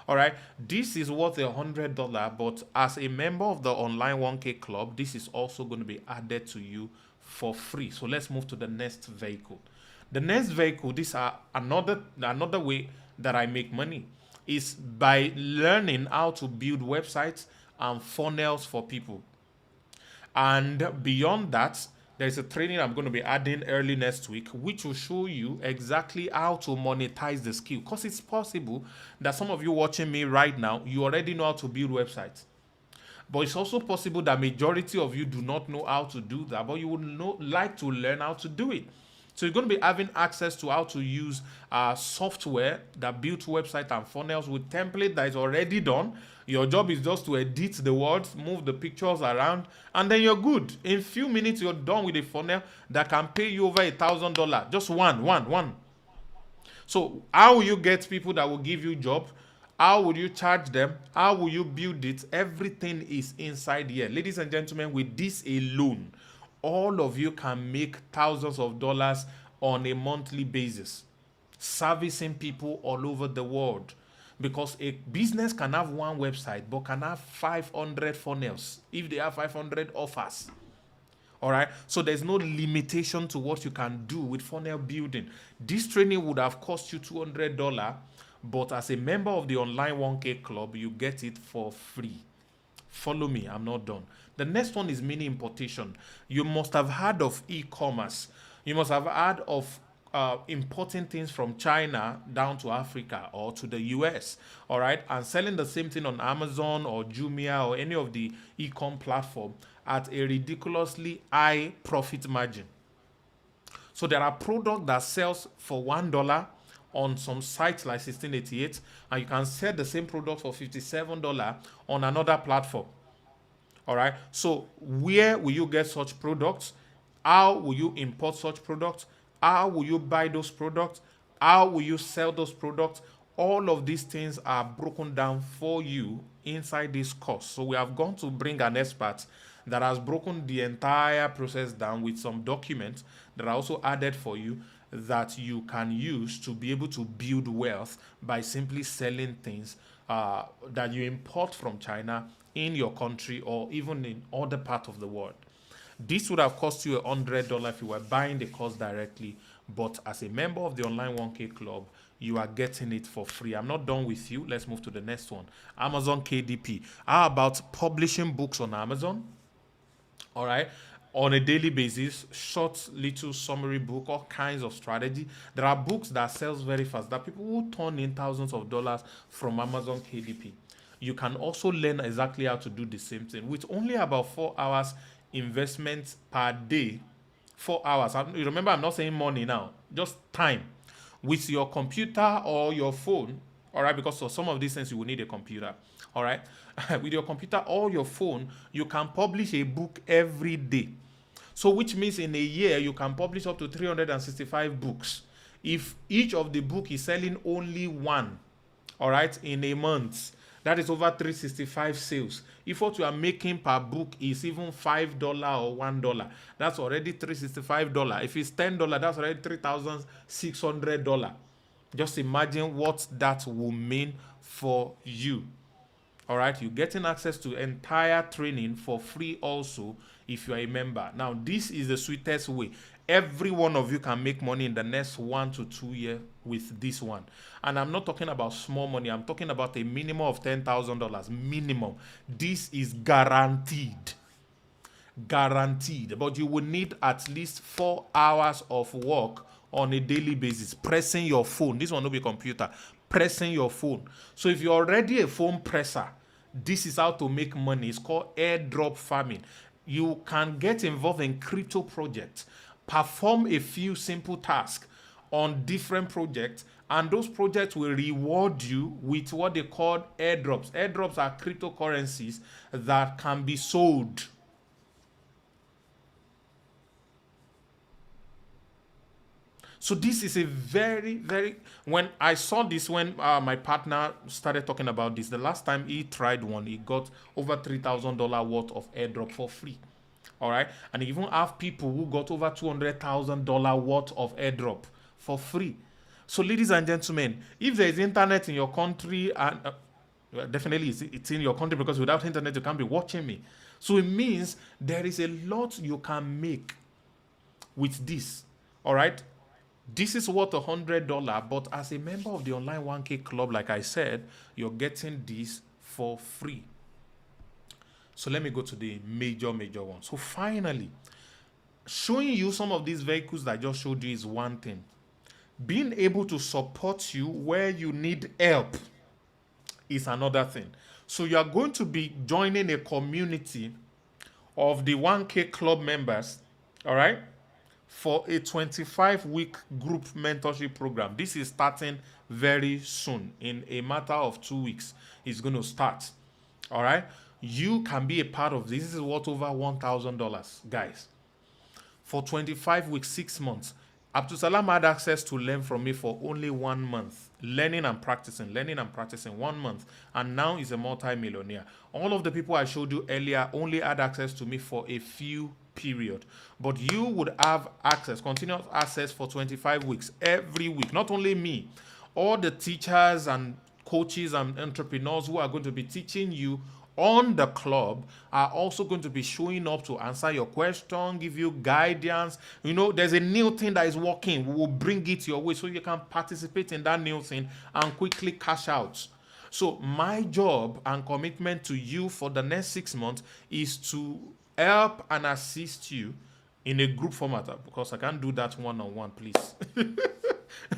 All right, this is worth $100, but as a member of the Online 1K Club, this is also going to be added to you for free. So let's move to the next vehicle. The next vehicle, these are another way that I make money, is by learning how to build websites and funnels for people. And beyond that, there's a training I'm going to be adding early next week, which will show you exactly how to monetize the skill. Because it's possible that some of you watching me right now, you already know how to build websites. But it's also possible that majority of you do not know how to do that, but you would like to learn how to do it. So you're going to be having access to how to use software that builds website and funnels with template that is already done. Your job is just to edit the words, move the pictures around, and then you're good. In a few minutes, you're done with a funnel that can pay you over $1,000. Just one. So how will you get people that will give you job? How will you charge them? How will you build it? Everything is inside here. Ladies and gentlemen, with this alone, all of you can make thousands of dollars on a monthly basis, servicing people all over the world. Because a business can have one website, but can have 500 funnels if they have 500 offers. All right, so there's no limitation to what you can do with funnel building. This training would have cost you $200, but as a member of the Online 1K Club, you get it for free. Follow me, I'm not done. The next one is mini importation. You must have heard of e-commerce. You must have heard of importing things from China down to Africa or to the US, all right, and selling the same thing on Amazon or Jumia or any of the e-com platform at a ridiculously high profit margin. So there are products that sells for $1 on some sites like 1688, and you can sell the same product for $57 on another platform. All right. So where will you get such products? How will you import such products? How will you buy those products? How will you sell those products? All of these things are broken down for you inside this course. So we have gone to bring an expert that has broken the entire process down with some documents that are also added for you that you can use to be able to build wealth by simply selling things that you import from China in your country or even in other parts of the world. This would have cost you $100 if you were buying the course directly, but as a member of the Online 1K Club, you are getting it for free. I'm not done with you. Let's move to the next one. Amazon KDP. How about publishing books on Amazon? All right. On a daily basis, short little summary book, all kinds of strategy. There are books that sells very fast. There are people who turn in thousands of dollars from Amazon KDP. You can also learn exactly how to do the same thing with only about 4 hours investment per day. 4 hours. You remember, I'm not saying money now, just time. With your computer or your phone, all right, because for some of these things you will need a computer, all right. With your computer or your phone, you can publish a book every day. So which means in a year, you can publish up to 365 books. If each of the book is selling only one, all right, in a month, that is over 365 sales. If what you are making per book is even $5 or $1, that's already $365. If it's $10, that's already $3,600. Just imagine what that will mean for you. All right, you're getting access to entire training for free also if you are a member. Now, this is the sweetest way. Every one of you can make money in the next 1 to 2 years with this one. And I'm not talking about small money. I'm talking about a minimum of $10,000. Minimum. This is guaranteed. Guaranteed. But you will need at least 4 hours of work on a daily basis. Pressing your phone. This one will be computer. Pressing your phone. So if you're already a phone presser, this is how to make money. It's called airdrop farming. You can get involved in crypto projects. Perform a few simple tasks on different projects, and those projects will reward you with what they call airdrops. Airdrops are cryptocurrencies that can be sold. So this is a very, when I saw this, when my partner started talking about this, the last time he tried one, he got over $3,000 worth of airdrop for free. All right. And you even have people who got over $200,000 worth of airdrop for free. So ladies and gentlemen, if there is internet in your country, and well, definitely it's in your country, because without internet, you can't be watching me. So it means there is a lot you can make with this. All right. This is worth $100, but as a member of the Online 1K Club, like I said, you're getting this for free. So let me go to the major one. So finally, showing you some of these vehicles that I just showed you is one thing. Being able to support you where you need help is another thing. So you are going to be joining a community of the 1K Club members, all right, for a 25-week group mentorship program. This is starting very soon. In a matter of 2 weeks, it's going to start. All right? You can be a part of this. This is worth over $1,000, guys. For 25 weeks, 6 months. Abdul Salam had access to learn from me for only 1 month. Learning and practicing 1 month. And now he's a multi-millionaire. All of the people I showed you earlier only had access to me for a few period. But you would have access, continuous access for 25 weeks, every week. Not only me, all the teachers and coaches and entrepreneurs who are going to be teaching you on the club are also going to be showing up to answer your question, give you guidance. You know, there's a new thing that is working. We will bring it your way so you can participate in that new thing and quickly cash out. So my job and commitment to you for the next 6 months is to help and assist you in a group format, because I can't do that one-on-one, please.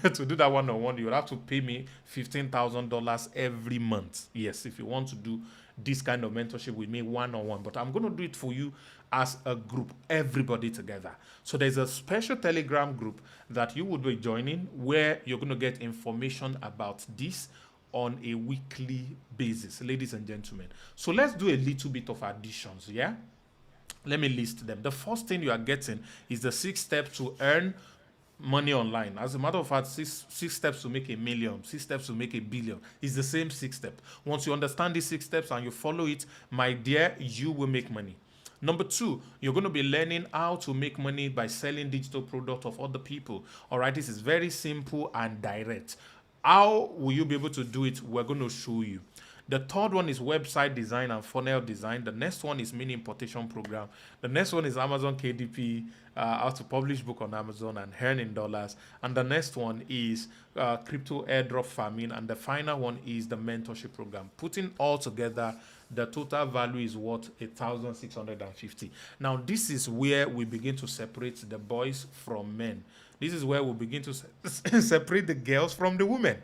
To do that one-on-one, you would have to pay me $15,000 every month. Yes, if you want to do this kind of mentorship with me one-on-one. But I'm going to do it for you as a group, everybody together. So there's a special Telegram group that you would be joining where you're going to get information about this on a weekly basis, ladies and gentlemen. So let's do a little bit of additions, yeah? Let me list them. The first thing you are getting is the 6 steps to earn money online. As a matter of fact, six steps to make $1 million, 6 steps to make $1 billion. It's the same 6 steps. Once you understand these 6 steps and you follow it, my dear, you will make money. Number 2, you're going to be learning how to make money by selling digital products of other people. All right, this is very simple and direct. How will you be able to do it? We're going to show you. The third one is website design and funnel design. The next one is mini importation program. The next one is Amazon KDP, how to publish book on Amazon and earn in dollars. And the next one is crypto airdrop farming. And the final one is the mentorship program. Putting all together, the total value is worth $1,650. Now, this is where we begin to separate the boys from men. This is where we begin to separate the girls from the women.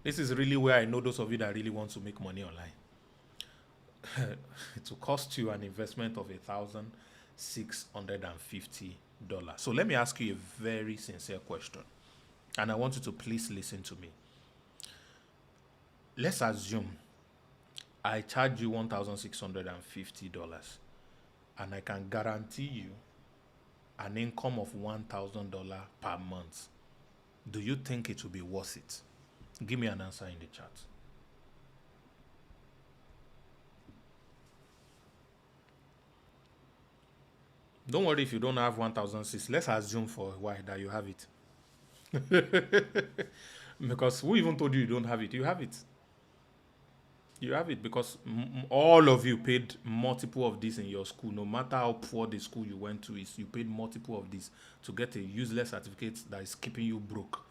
This is really where I know those of you that really want to make money online. It will cost you an investment of $1,650. So let me ask you a very sincere question. And I want you to please listen to me. Let's assume I charge you $1,650 and I can guarantee you an income of $1,000 per month. Do you think it will be worth it? Give me an answer in the chat. Don't worry if you don't have 1,006. Let's assume for a while that you have it. Because who even told you don't have it? You have it. You have it because all of you paid multiple of this in your school. No matter how poor the school you went to is, you paid multiple of this to get a useless certificate that is keeping you broke.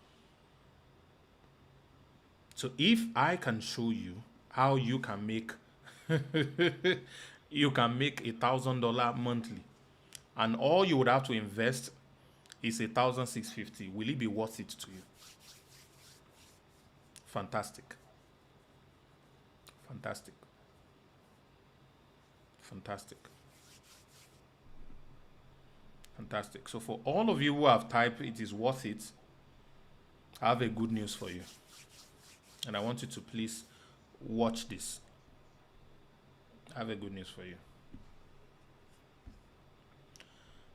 So if I can show you how you can make $1,000 monthly, and all you would have to invest is $1,650, will it be worth it to you? Fantastic. Fantastic. Fantastic. Fantastic. So for all of you who have typed it is worth it, I have a good news for you. And I want you to please watch this. I have a good news for you.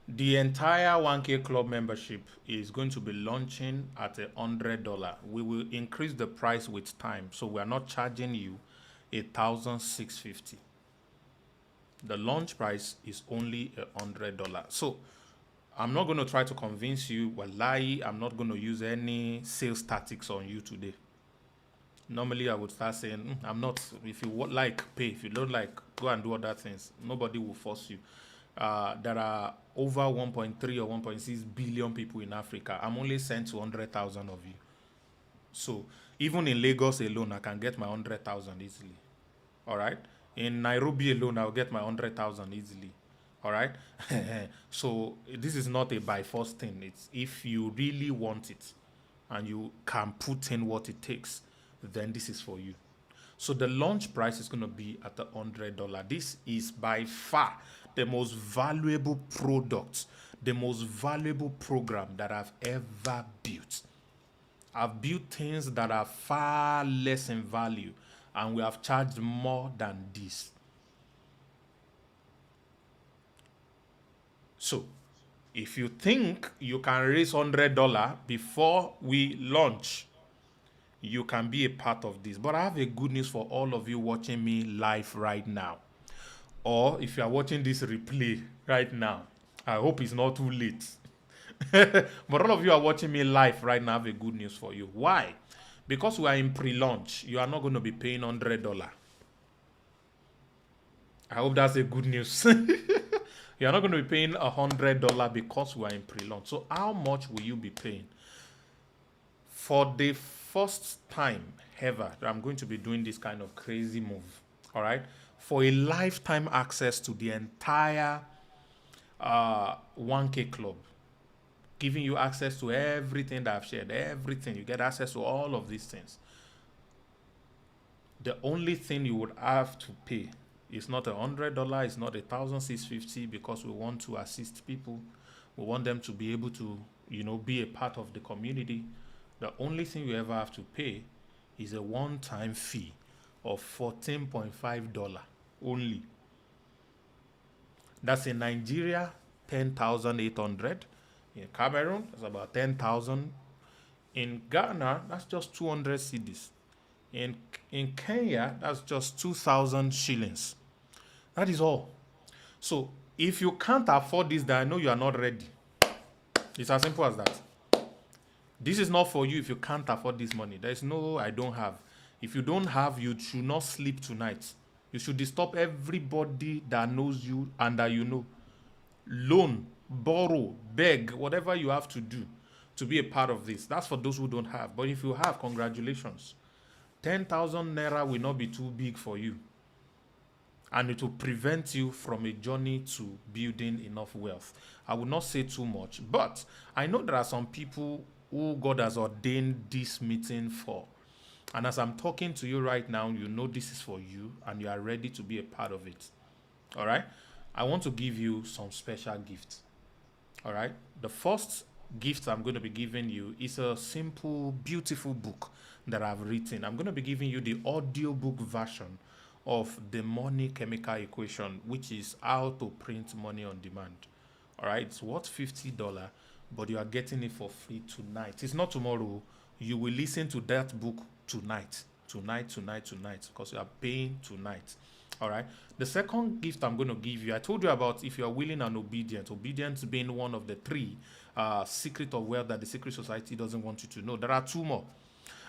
The entire 1K Club membership is going to be launching at $100. We will increase the price with time, so we are not charging you $1,650. The launch price is only $100. So I'm not going to try to convince you. Wallahi, I'm not going to use any sales tactics on you today. Normally, I would start saying, I'm not, if you like, pay. If you don't like, go and do other things. Nobody will force you. There are over 1.3 or 1.6 billion people in Africa. I'm only sent to 100,000 of you. So even in Lagos alone, I can get my 100,000 easily. All right? In Nairobi alone, I'll get my 100,000 easily. All right? So this is not a by force thing. It's if you really want it and you can put in what it takes, then this is for you. So the launch price is going to be at $100. This is by far the most valuable product, the most valuable program that I've ever built. I've built things that are far less in value, and we have charged more than this. So if you think you can raise $100 before we launch, you can be a part of this. But I have a good news for all of you watching me live right now. Or if you are watching this replay right now, I hope it's not too late. But all of you are watching me live right now, I have a good news for you. Why? Because we are in pre-launch, you are not going to be paying $100. I hope that's a good news. You are not going to be paying $100 because we are in pre-launch. So how much will you be paying? For the first time ever that I'm going to be doing this kind of crazy move, all right? for a lifetime access to the entire 1K Club, giving you access to everything that I've shared, everything. You get access to all of these things. The only thing you would have to pay is not $100, it's not $1,650, because we want to assist people. We want them to be able to, be a part of the community. The only thing you ever have to pay is a one-time fee of $14.5 only. That's in Nigeria, 10,800. In Cameroon, that's about 10,000. In Ghana, that's just 200 cedis. In Kenya, that's just 2,000 shillings. That is all. So if you can't afford this, then I know you are not ready. It's as simple as that. This is not for you if you can't afford this money. There is no I don't have. If you don't have, you should not sleep tonight. You should disturb everybody that knows you and that you know. Loan, borrow, beg, whatever you have to do to be a part of this. That's for those who don't have. But if you have, congratulations. 10,000 naira will not be too big for you. And it will prevent you from a journey to building enough wealth. I will not say too much, but I know there are some people who God has ordained this meeting for. And as I'm talking to you right now, you know this is for you and you are ready to be a part of it. All right? I want to give you some special gifts. All right? The first gift I'm going to be giving you is a simple, beautiful book that I've written. I'm going to be giving you the audiobook version of the money chemical equation, which is how to print money on demand. All right? It's worth $50, but you are getting it for free tonight. It's not tomorrow. You will listen to that book tonight, because you are paying tonight. All right. The second gift I'm going to give you, I told you about if you are willing and obedient. Obedience being one of the three secret of wealth that the secret society doesn't want you to know. There are two more.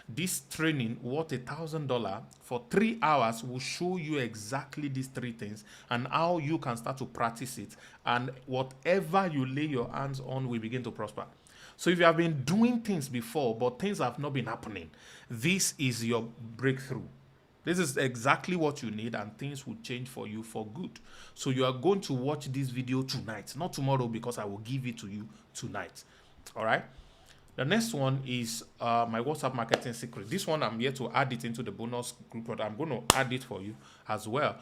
This training worth $1,000 for 3 hours will show you exactly these three things and how you can start to practice it. And whatever you lay your hands on will begin to prosper. So if you have been doing things before, but things have not been happening, this is your breakthrough. This is exactly what you need, and things will change for you for good. So you are going to watch this video tonight, not tomorrow, because I will give it to you tonight. All right. The next one is my WhatsApp marketing secret. This one, I'm here to add it into the bonus group, but I'm going to add it for you as well.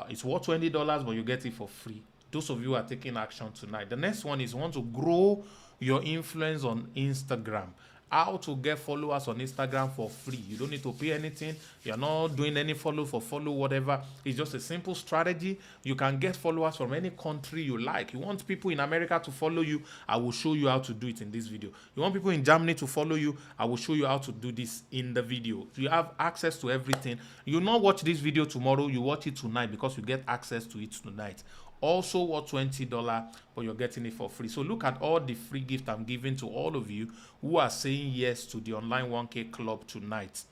It's worth $20, but you get it for free. Those of you who are taking action tonight. The next one is want to grow your influence on Instagram. How to get followers on Instagram for free. You don't need to pay anything. You're not doing any follow, whatever. It's just a simple strategy. You can get followers from any country you like. You want people in America to follow you, I will show you how to do it in this video. You want people in Germany to follow you, I will show you how to do this in the video. You have access to everything. You not watch this video tomorrow, you watch it tonight, because you get access to it tonight. Also worth $20, but you're getting it for free. So look at all the free gift I'm giving to all of you who are saying yes to the Online 1K Club tonight.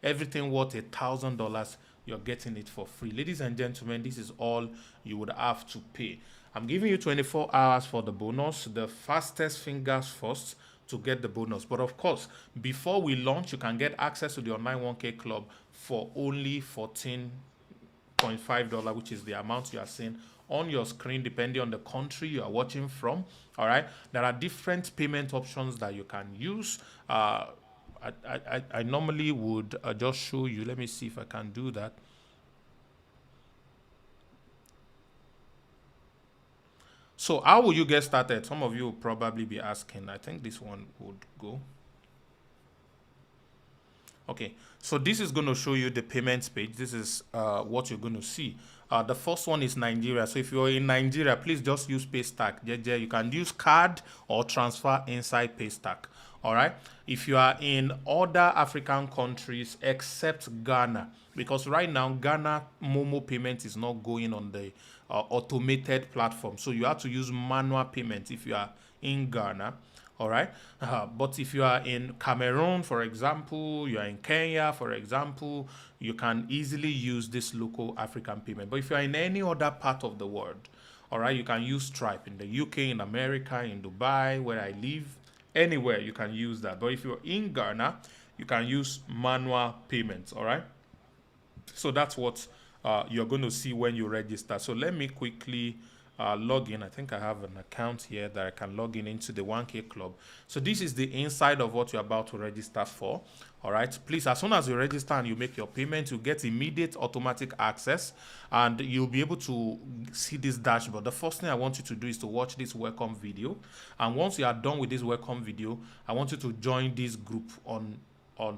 Everything worth $1,000, you're getting it for free. Ladies and gentlemen, this is all you would have to pay. I'm giving you 24 hours for the bonus. The fastest fingers first to get the bonus. But of course, before we launch, you can get access to the Online 1K Club for only $14.5, which is the amount you are seeing on your screen, depending on the country you are watching from. All right, there are different payment options that you can use. I normally would just show you. Let me see if I can do that. So how will you get started? Some of you will probably be asking. I think this one would go. Okay, so this is going to show you the payments page. This is what you're going to see. The first one is Nigeria. So if you're in Nigeria, please just use Paystack. You can use card or transfer inside Paystack. All right. If you are in other African countries except Ghana, because right now Ghana Momo payment is not going on the automated platform. So you have to use manual payment if you are in Ghana. All right. But if you are in Cameroon, for example, you are in Kenya, for example, you can easily use this local African payment. But if you are in any other part of the world, all right, you can use Stripe in the UK, in America, in Dubai, where I live, anywhere you can use that. But if you're in Ghana, you can use manual payments. All right. So that's what you're going to see when you register. So let me quickly log in. I think I have an account here that I can log in into the 1K Club. So this is the inside of what you're about to register for. All right, please, as soon as you register and you make your payment, you get immediate automatic access and you'll be able to see this dashboard. The first thing I want you to do is to watch this welcome video. And once you are done with this welcome video, I want you to join this group on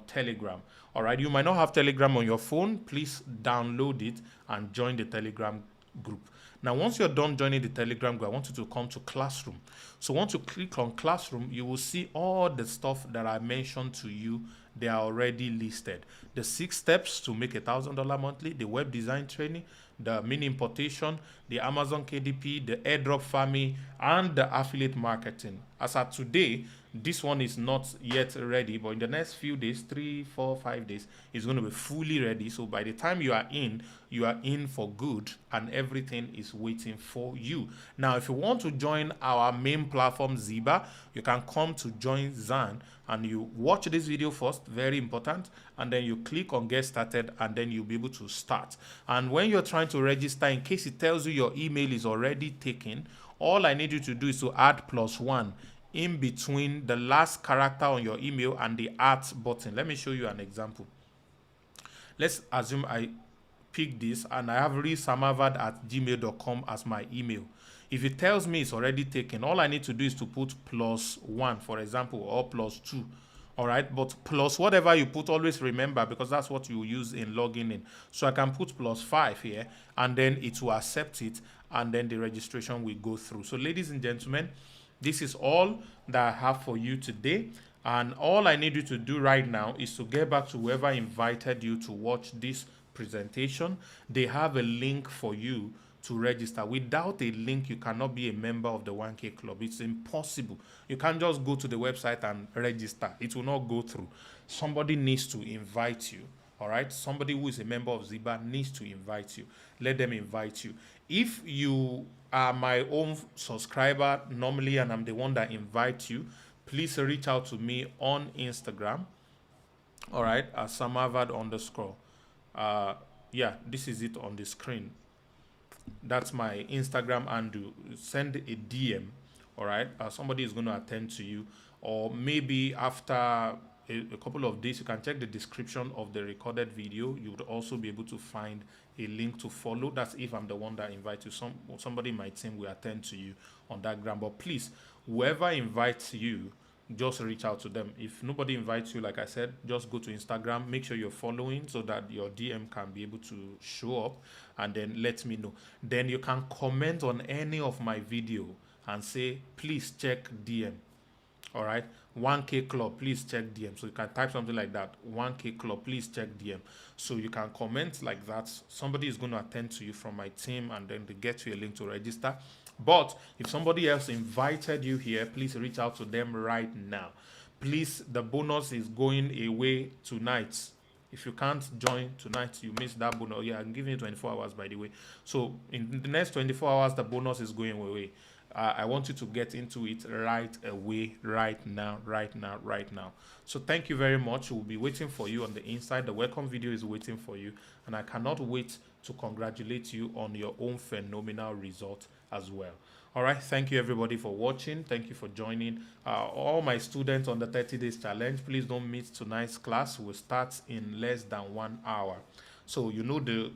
Telegram. All right, you might not have Telegram on your phone. Please download it and join the Telegram group. Now, once you're done joining the Telegram group, I want you to come to Classroom. So once you click on Classroom, you will see all the stuff that I mentioned to you. They are already listed. The 6 steps to make $1,000 monthly, the web design training, the mini importation, the Amazon KDP, the airdrop farming, and the affiliate marketing. As of today, this one is not yet ready, but in the next few days, 3, 4, 5 days, it's going to be fully ready. So by the time you are in for good, and everything is waiting for you. Now, if you want to join our main platform, Ziba, you can come to join Zan, and you watch this video first, very important, and then you click on get started, and then you'll be able to start. And when you're trying to register, in case it tells you your email is already taken, all I need you to do is to add +1 in between the last character on your email and the @ button. Let me show you an example. Let's assume I pick this and I have resamavad@gmail.com as my email. If it tells me it's already taken, all I need to do is to put +1, for example, or +2. All right, but plus whatever you put, always remember, because that's what you use in logging in. So I can put +5 here, and then it will accept it, and then the registration will go through. So ladies and gentlemen, this is all that I have for you today. And all I need you to do right now is to get back to whoever invited you to watch this presentation. They have a link for you to register. Without a link, you cannot be a member of the 1K Club. It's impossible. You can't just go to the website and register. It will not go through. Somebody needs to invite you. All right? Somebody who is a member of Ziba needs to invite you. Let them invite you. If you are my own subscriber normally and I'm the one that invites you, please reach out to me on Instagram. All right? At samavad_. Yeah, this is it on the screen. That's my Instagram handle. Send a DM. All right? Somebody is going to attend to you. Or maybe after a couple of days, you can check the description of the recorded video. You would also be able to find a link to follow. That's if I'm the one that invites you. Somebody in my team will attend to you on that ground. But please, whoever invites you, just reach out to them. If nobody invites you, like I said, just go to Instagram, make sure you're following so that your DM can be able to show up, and then let me know. Then you can comment on any of my video and say, please check DM. All right, 1K Club, please check DM. So you can type something like that, 1K Club, please check DM. So you can comment like that. Somebody is going to attend to you from my team, and then they get you a link to register. But if somebody else invited you here, please reach out to them right now. Please, the bonus is going away tonight. If you can't join tonight, you miss that bonus. Yeah, I'm giving you 24 hours, by the way. So in the next 24 hours, the bonus is going away. I want you to get into it right away, right now. So thank you very much. We'll be waiting for you on the inside. The welcome video is waiting for you. And I cannot wait to congratulate you on your own phenomenal result as well. All right, thank you everybody for watching. Thank you for joining. All my students on the 30 days challenge, please don't miss tonight's class. We'll start in less than 1 hour. So you know the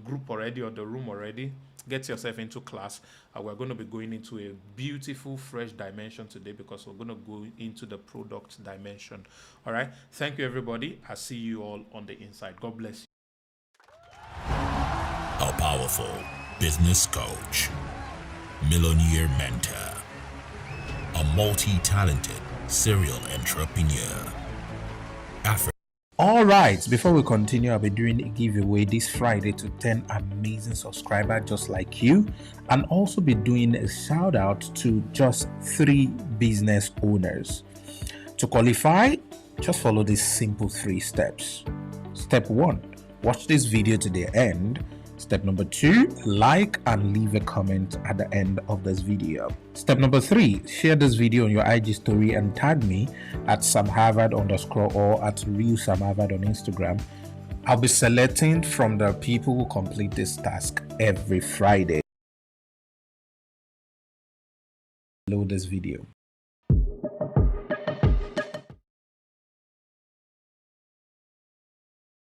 group already, or the room already. Get yourself into class. We're going to be going into a beautiful, fresh dimension today, because we're going to go into the product dimension. All right, thank you everybody. I'll see you all on the inside. God bless you. A powerful business coach, millionaire mentor, a multi-talented serial entrepreneur. All right, before we continue, I'll be doing a giveaway this Friday to 10 amazing subscribers just like you, and also be doing a shout out to just 3 business owners. To qualify, just follow these simple 3 steps. Step 1, watch this video to the end. Step number 2, like and leave a comment at the end of this video. Step number 3, share this video on your IG story and tag me at samharvard_ or at realsamharvard on Instagram. I'll be selecting from the people who complete this task every Friday. Below this video.